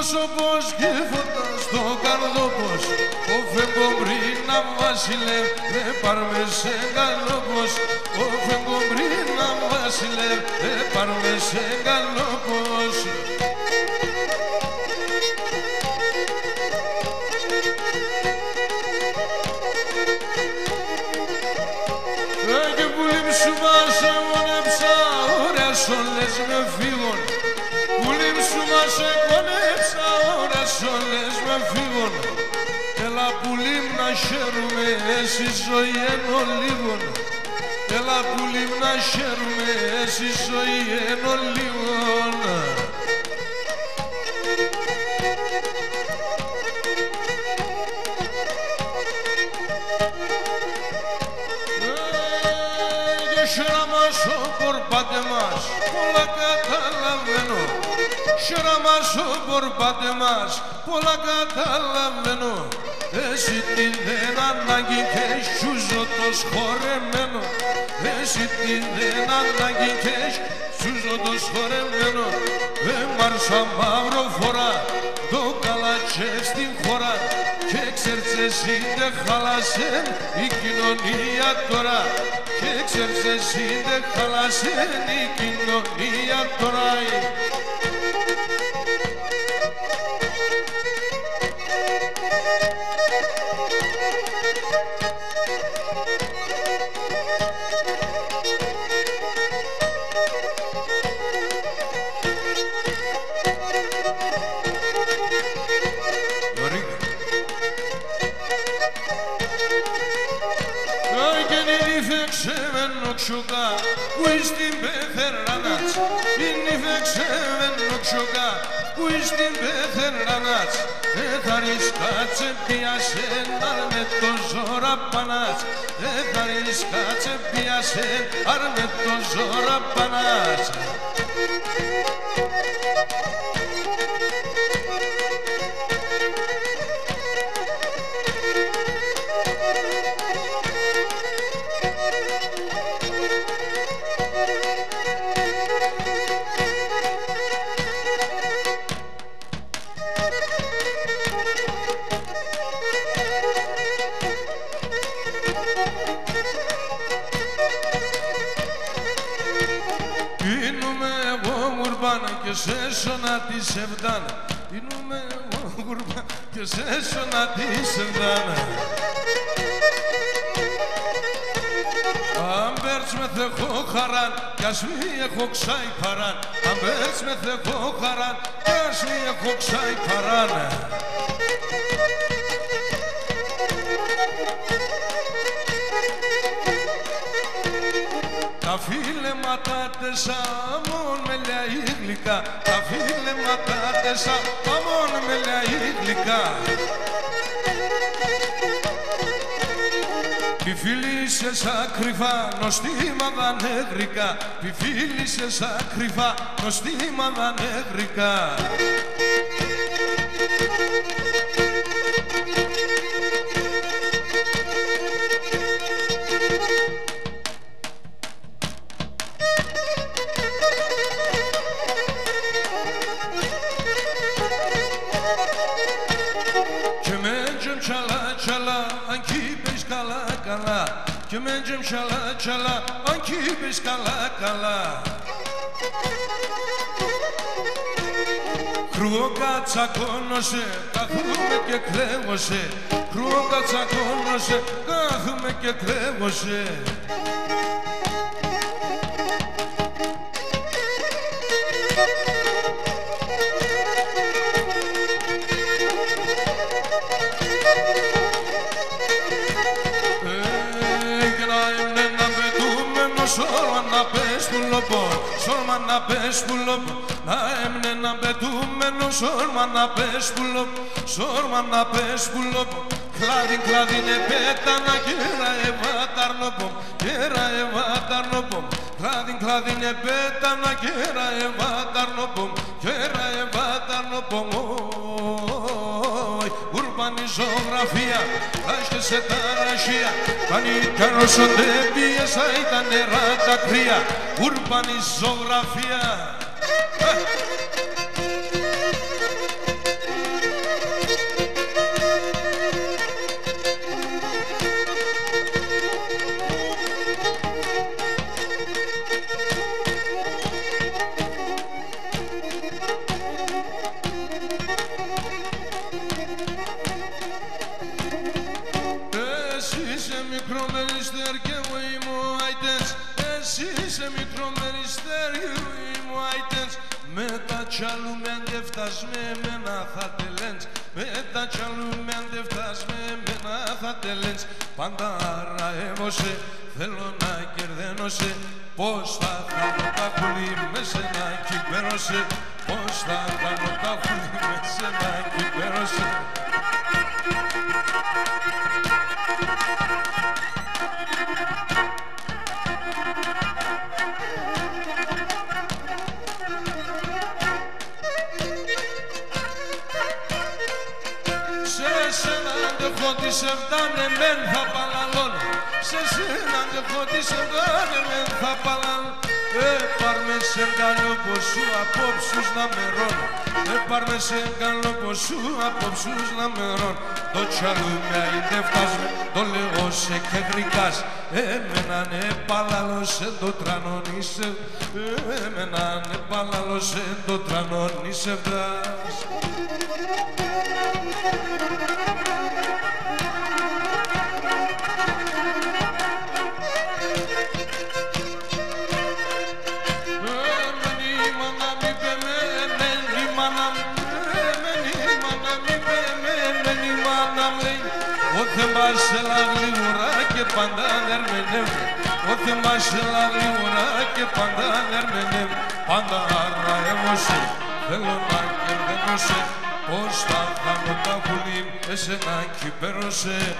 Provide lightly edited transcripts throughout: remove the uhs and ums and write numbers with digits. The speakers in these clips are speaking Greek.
πρόσωπος και φωτά στο καρδόπος. Ο φεγκομπρίνα βασιλεύ, δε πάρμε σε γαλόπος. Ο φεγκομπρίνα βασιλεύ, δε πάρμε σε γαλόπος. Και πουλί σου βάσε γονέψα, ωραία σόλες με φύγων. Πουλί σου βάσε γονέψα, ωραία σόλες με φύγων. Έλα πουλί να χαίρουμε, εσύ ζωή εν ολίγων. Έλα πουλί να χαίρουμε, εσύ ζωή εν ολίγων. Σέρα μας ο κορπάτε μας, πολλά καταλαβαίνω. Σέρα μας ο κορπάτε μας, πολλά καταλαβαίνω. Εσύ τι δεν ανάγκη και σούζω το σχορεμένο. Εσύ τι δεν ανάγκη και σούζω το σχορεμένο. Μάρσα μαύρο φορά, το καλατσέ στην χώρα. Και ξέρεις εσύ δεν χάλασε η κοινωνία τώρα. Και ξέρεις εσύ δεν χάλασε η κοινωνία τώρα. Που στην πεθεράνατς, είναι φεξεβένο ξοκά, που στην πεθεράνατς. Θα ρισκάτσε πιάσεν, αρ με το ζώρα πανάτς. Θα ρισκάτσε πιάσεν, αρ με το ζώρα πανάτς. Και σε σώνα της ευδάνα. Είνουμε εγώ γουρμπά και σε σώνα της ευδάνα. Αν πέρτς με θεχώ χαράν κι ας μη έχω ξάι παράν. Αν πέρτς με θεχώ χαράν κι ας μη έχω ξάι παράν. Τα φίλεματα τεσά μόν με λέει γλυκά. Τα φίλεματα τεσά μόν με λέει γλυκά. Πι φίλησες ακρυφά νοστήματα νευρικά. Πι φίλησες ακρυφά νοστήματα νευρικά. Και μέντζεμ τσαλά τσαλά, αν κι είπες καλά καλά. Κρούγκα τσακώνωσε, κάθουμε και κλαίγωσε. Κρούγκα τσακώνωσε, κάθουμε και κλαίγωσε. Σόρμα να πες που λοπών, σόρμα να πες που λοπών. Να έμεινε να πετούμενο, σόρμα να πες που λοπών, σόρμα να πες που λοπών. Κλάδι, κλάδι είναι πέτανα, κέρα ευάταρνοπομ, κέρα ευάταρνοπομ. Κλάδι, κλάδι είναι πέτανα, κέρα ευάταρνοπομ, κέρα ευάταρνοπομ. Ουρμπανή ζωγραφία, άρχισε τα ραχεία. Πανίκαν όσο δεν πίεσα ήταν νερά τα κρύα. Ουρμπανή ζωγραφία. Περιστέρ και εγώ είμαι ο Άιτενς, εσύ είσαι μικρό περιστέριο, είμαι ο Άιτενς. Με τα τσαλουμέντε φτάς με εμένα θα τελέντς, με τα τσαλουμέντε φτάς με εμένα θα τελέντς. Πάντα αραεύωσε, θέλω να κερδένωσε, πώς θα κάνω τα πουλί με σένα κυπέρωσε, πώς θα κάνω τα πουλί με σένα κυπέρωσε. Σε σένα αντεχώ τις εβδάνε μεν θα παλαλώνω, σε σένα αντεχώ τις εβδάνε μεν θα παλαλώνω. Πάρ' με σε καλό πως σου απόψους να μερώνω, πάρ' με σε καλό πως σου απόψους να μερώνω. Το τσαλούμε είτε φτάσμε, το λέω σε και γρικάς, εμένα ναι παλαλώσε το τρανώνισε, εμένα ναι παλαλώσε το τρανώνισε βράς. Ο Θεός γλίγορα και πάντα δερμενεύει, ο Θεός γλίγορα και πάντα δερμενεύει. Πάντα αραεύωσε, θέλω να κερδένωσε, πώς θα κάνω τα πουλί εσένα κυπέρωσε.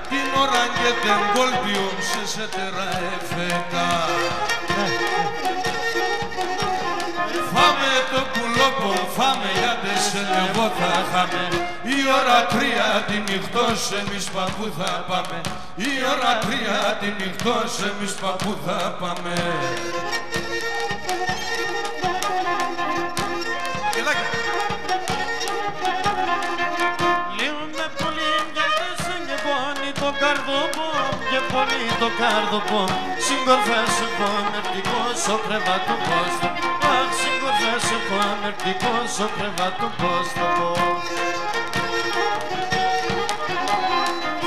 Την ώρα και την κόλπιον σε σετέρα εφέκα. Φάμε το πουλόπο, φάμε γιατί σε εγώ θα χάμε. Η ώρα 3 τη νυχτός εμείς παππού θα πάμε. Η ώρα 3 τη νυχτός εμείς παππού θα πάμε. Και πολύ το καρδοπό, συγκορφές εγώ μερτικός ο κρεβάτο πώς το πω. Αχ, συγκορφές εγώ μερτικός ο κρεβάτο πώς το πω.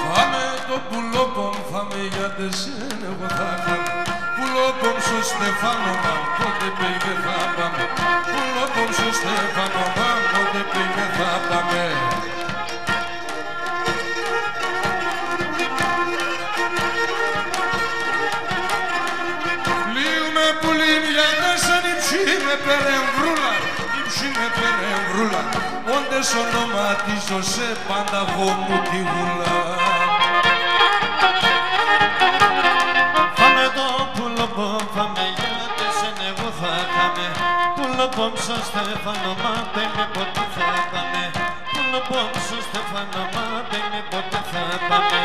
Φάμε το πουλόπομ, φάμε γιατί σεν εγώ θα χάμε. Πουλόπομ στο Στεφάνομα, πότε πήγε θα πάμε. Πουλόπομ στο Στεφάνομα, πότε πήγε θα πάμε. Με περεμβρούλα, ύψη με περεμβρούλα, όντες ονοματίζω σε πάντα εγώ μου τη γουλά. Φάμε το πουλοπό, φάμε γιατί σεν εγώ θα χάμε. Πουλοπό στο Στεφάνομα, πέμε πότε θα πάμε. Πουλοπό στο Στεφάνομα, πέμε πότε θα πάμε.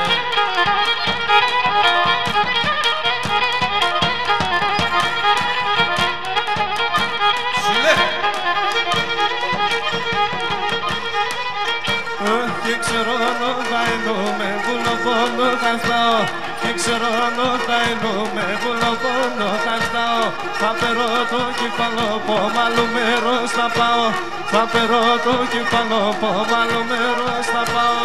Και ξέρω θα εννοούμε, βουλοπόνο θα στάω. Και ξέρω θα εννοούμε, βουλοπόνο θα στάω. Θα περώ το κεφαλόπο, μάλλον μέρος θα πάω. Θα περώ το κεφαλόπο, μάλλον μέρος θα πάω.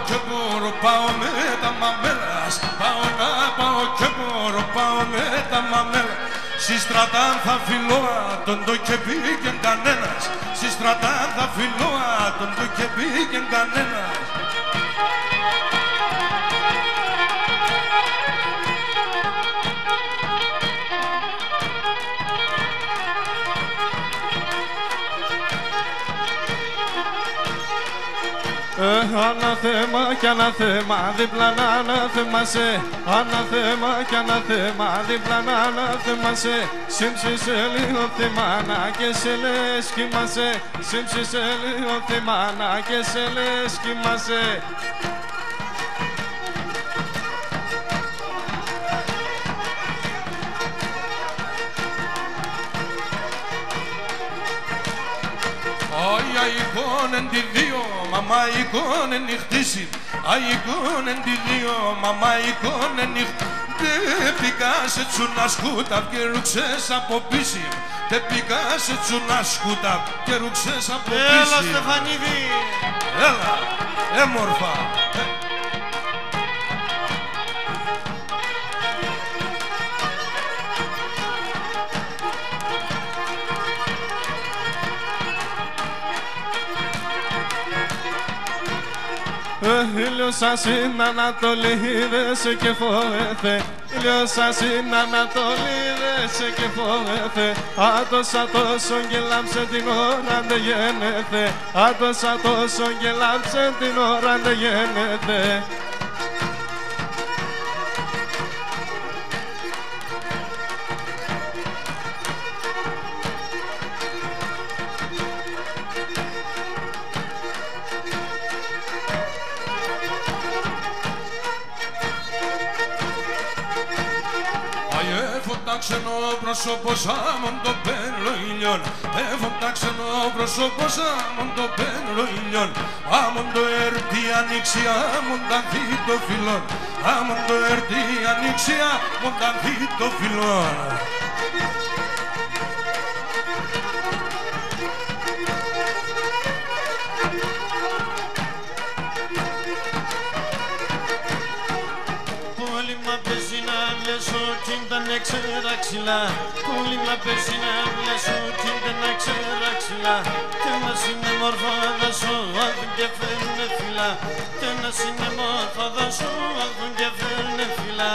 και μπορώ, πάω με τα μαμέλας. Πάω να πάω και μπορώ, πάω με τα μαμέλας. Στη στρατάν θα φιλώ τον το και πήγε κανένας. Στη στρατάν θα φιλώ τον το και πήγε κανένας. Αναθέμα κι αναθέμα, δίπλα να αναθέμασε. Αναθέμα κι αναθέμα, δίπλα να αναθέμασε. Σύμψησε λίγο τη μάνα και σε λες κοιμάσαι. Σύμψησε λίγο τη μάνα και σε λες κοιμάσαι. Αϊκόν εν τη δύο, μαμά εικόν εν νυχτήσει. Αϊκόν εν τη δύο, μαμά εικόν εν νυχτήσει. Τε πήγα σε τσουνασκούτα και ρουξές από πίση. Τε πήγα σε τσουνασκούτα και ρουξές από πίση. Έλα Στεφανίδη! Έλα, έμορφα. Ήλιος σας είναι Ανατολή, δέσε και φοβέθε. Ήλιος σας είναι Ανατολή, δέσε και φοβέθε. Άτοσα τόσο και λάμψε την ώρα δεν γένεται. Άτοσα τόσο και λάμψε την ώρα δεν γένεται. Ξενό πρόσωπο σάμον το πέλο ήλιον. Έφωντα ξενό πρόσωπο σάμον το πέλο ήλιον. Άμον το έρθει ανοίξει άμον τα δει το φιλόν. Άμον το έρθει ανοίξει άμον τα δει το φιλόν. Ξέρα ξυλά, πολύ μα πέσει να βλέσω κι δεν ξέρα ξυλά. Κι ένας είναι μορφάδα σου, άλλον και φέρνε φυλά. Κι ένας είναι μορφάδα σου, άλλον και φέρνε φυλά.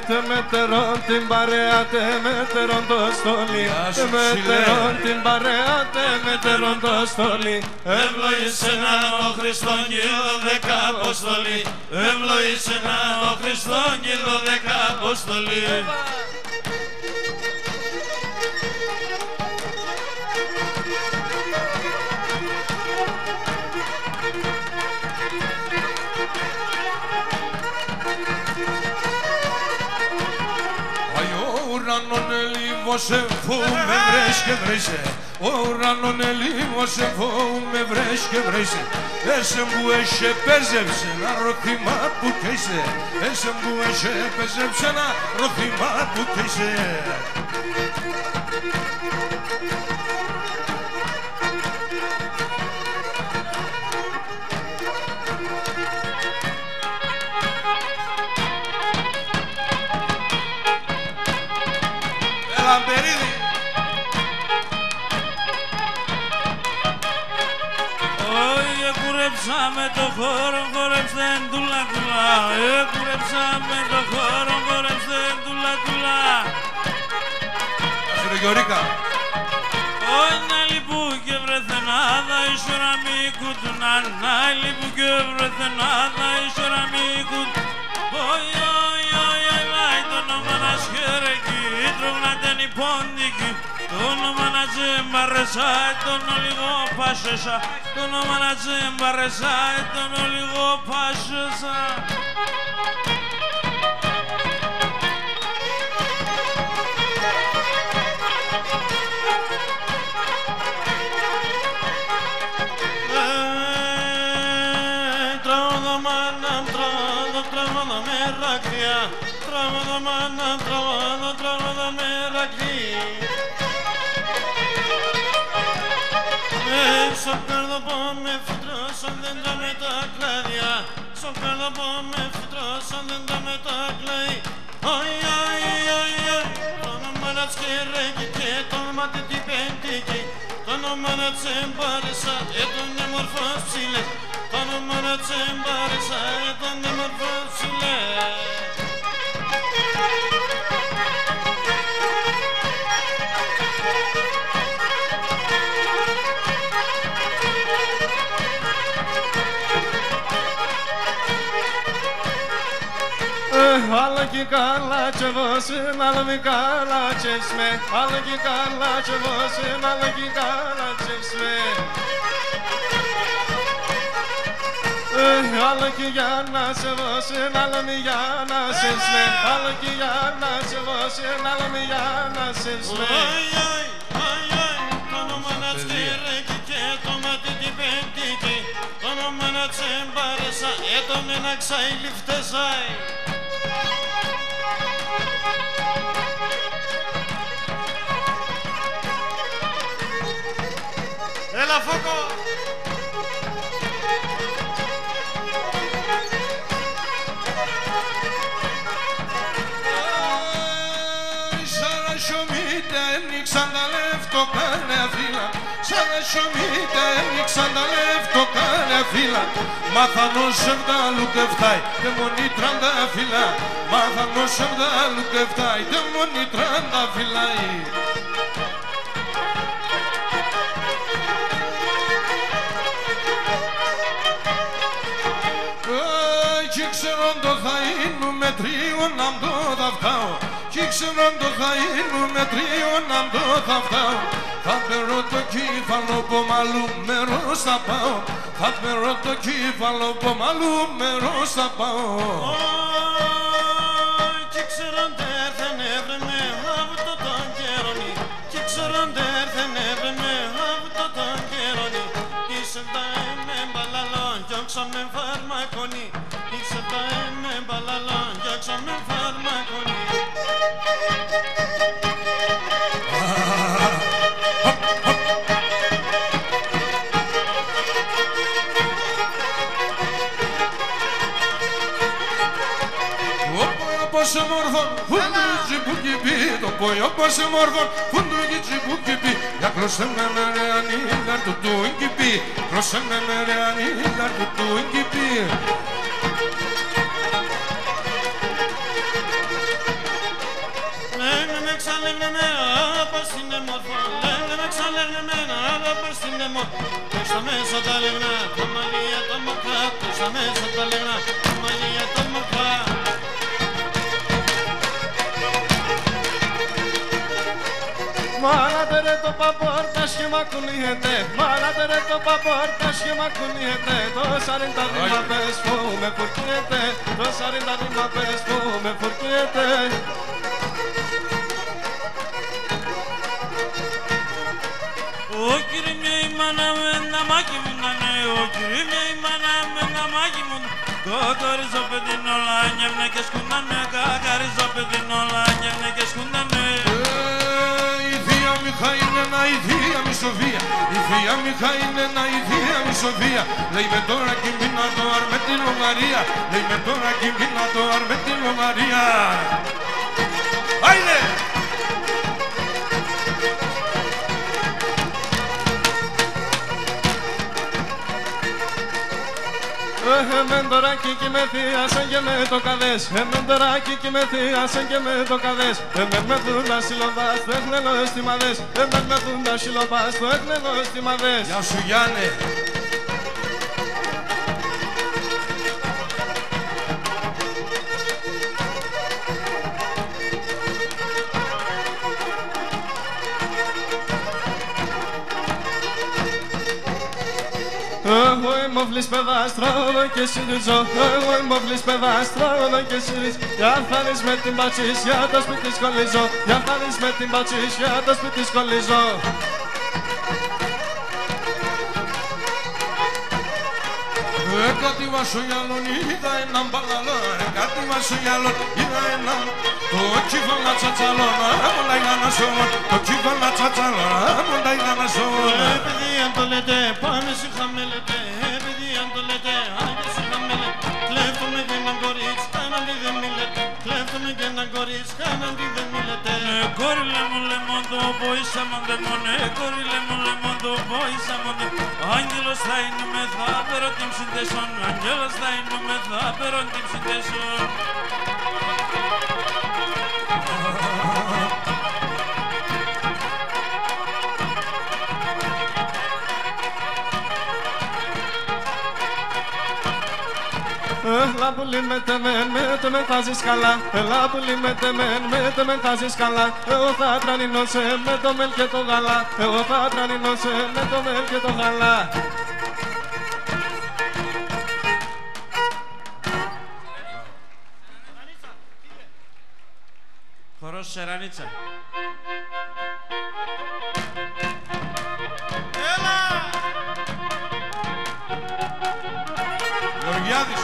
Τε μετερών την παρέα, τε μετερών το στολί. Τε μετερών την παρέα, τε μετερών το στολί. Ευλογήσενα ο Χριστόν και η 12 Αποστολή. Ευλογήσενα ο Χριστόν και η 12 Αποστολή. Σε φοβούμε βρες και βρέσε. Ο ουρανόν ελίγος σε φοβούμε βρες και βρέσε. Έσαι που έσαι πέζεψε ένα ρωτήμα που καίσαι. Έσαι που έσαι πέζεψε ένα ρωτήμα που καίσαι. Λαμπερίδη. Όχι, κουρέψαμε το χώρο, χορέψτε ντουλα ντουλα. Κουρέψαμε το χώρο, χορέψτε ντουλα ντουλα. Αστρογιορίκα. Όχι, να λυπού και βρεθενάδα, ίσορα μη κουτουνά. Να λυπού και βρεθενάδα, ίσορα μη κουτουνά. Όχι, όχι, όχι, όχι, το όνομα να σχερεκεί. Τρογνάτε νηπόντικη. Το όνομα να τζεμπαρεσάει, τον ολιγό πάσεσα. Το όνομα να τζεμπαρεσάει, τον ολιγό πάσεσα. Τραβόδα με ρακτία. Τραβόδα μάνα, τραβόδα με ρακτία. στο κάρδοπο με φυτρώσαν δέντρα με τα κλάδια. Στο κάρδοπο με φυτρώσαν δέντρα με τα κλάδια. Αι, αι, αι, αι, το όνομα να τσχερέκει και το όνομα την πεντική. Το όνομα να τσεμπάρισα, έτωνε μορφός ψηλές. Το όνομα να τσεμπάρισα, έτωνε μορφός ψηλές. Αλλά και καλά τσεβόσουν, αλλά μη καλά τσεύσμε. Αλλά και καλά τσεβόσουν, αλλά και καλά τσεύσμε. Αλλά και για να σε βόσουν, αλλά μη για να σεύσμε. Αλλά και για να σε βόσουν, αλλά μη για να σεύσμε. Το όνομα να τσχερέκει και το μάτι την πεντική. Το όνομα να τσεμπάρισα, έτωνε να ξαϊλιφτεσάει. Έλα φόκο! Σαρασιομίτε ένοιξαν τα λεύτο κάνε φύλλα. Σαρασιομίτε ένοιξαν τα λεύτο κάνε φύλλα. Μάθανο σε βγάλου και φτάει και μονή τράντα φύλλα. Μάθανο σε βγάλου και φτάει και μονή τράντα φύλλαει. Κι ξέρον το θα είναι με τρίο να μ' το θα φτάω. Κι ξέρον το θα είναι με τρίο να μ' το θα φτάω. Θα περώ το κύφαλο που μαλλού μέρος θα πάω. Θα περώ το κύφαλο που μαλλού μέρος θα πάω. Κι ξέρον τέρθεν έβρε με αυτό τον καιρονί. Κι ξέρον τέρθεν έβρε με αυτό τον καιρονί. Είσαι τα με μπαλαλόν κι όξα με φαρμακονί. Είσαι τα με μπαλαλόν κι όξα με φαρμακονί. Όπως μορφών φουντούτσι που κυπεί. Το πόι όπως μορφών φουντούτσι που κυπεί. Για κλώσε με ρε ανήλαρ του του εγκυπεί. Κλώσε με ρε ανήλαρ του του εγκυπεί. Λένε με ξαλένε με άπας είναι μορφό. Λένε με ξαλένε με άπας είναι μορφό. Τόσα μέσα τα λεγνά, τα μαλλία τα μακρά. Τόσα μέσα τα λεγνά, τα μαλλία τα μακρά. Μάλατε ρε το παπόρτας και μ' ακουνιέται. Μάλατε ρε το παπόρτας και μ' ακουνιέται. Τόσα είναι τα ρήμα πες που με φουρκιέται. Τόσα είναι τα ρήμα πες που με φουρκιέται. Ο κύριε μια η μάνα με ένα μάκι μου να ναι. Ο κύριε μια η μάνα με ένα μάκι μου. Κακαρίζω παιδιν όλα νιέμνε και σκούντανε. Κακαρίζω παιδιν όλα νιέμνε και σκούντανε. Η θεία Μιχά είναι ένα η θεία μη Σοφία. Η θεία Μιχά είναι ένα η θεία μη Σοφία. Λέει με τώρα κοιμήνα το αρ με την Λογαρία. Λέει με τώρα κοιμήνα το αρ με την Λογαρία. Άινε! Εμεντοράκι και με θείασαν και με το καδές. Εμεντοράκι και με θείασαν και με το καδές. Με δουν τα συλλοβάς το έκνελο στη μαδές. Με δουν τα συλλοβάς το έκνελο στη μαδές. Γεια σου Γιάννε. Εγώ είμαι ο φλής παιδάστρο και συνδυζώ. Εγώ είμαι ο φλής παιδάστρο και συνδυζώ. Για θα δεις με την πατσίσια το σπίτι σκολίζω. Για θα δεις με την πατσίσια το σπίτι σκολίζω. Κάτι βασογιαλόν είδα έναν μπαλαλό. Κάτι βασογιαλόν είδα έναν. Το κύφαλα τσατσαλόν μοντά είδα να σωμόν. Το κύφαλα τσατσαλόν μοντά είδα να σωμόν. Επειδή αν το λέτε πάνω βοήσαμοντε μονέ, κορίλε μου λεμόντο, βοήσαμοντε. Άγγελος θα είναι με θα περω την συντεσόν, άγγελος θα είναι με θα περω την συντεσόν. Έλα πουλί με τεμέν θα ζεις καλά. Έλα πουλί με τεμέν θα ζεις καλά. Εγώ θα τρανινώ σε με το μέλ και το γάλα. Εγώ θα τρανινώ σε με το μέλ και το γάλα. Χορός Σερανίτσα. Γεωργιάδης.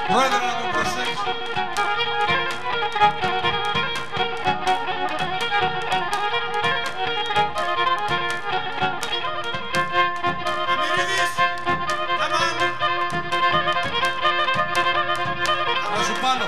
Πρόεδρε να τον προσέξει. Αμυρίδης, αμάν. Να σου πάνω.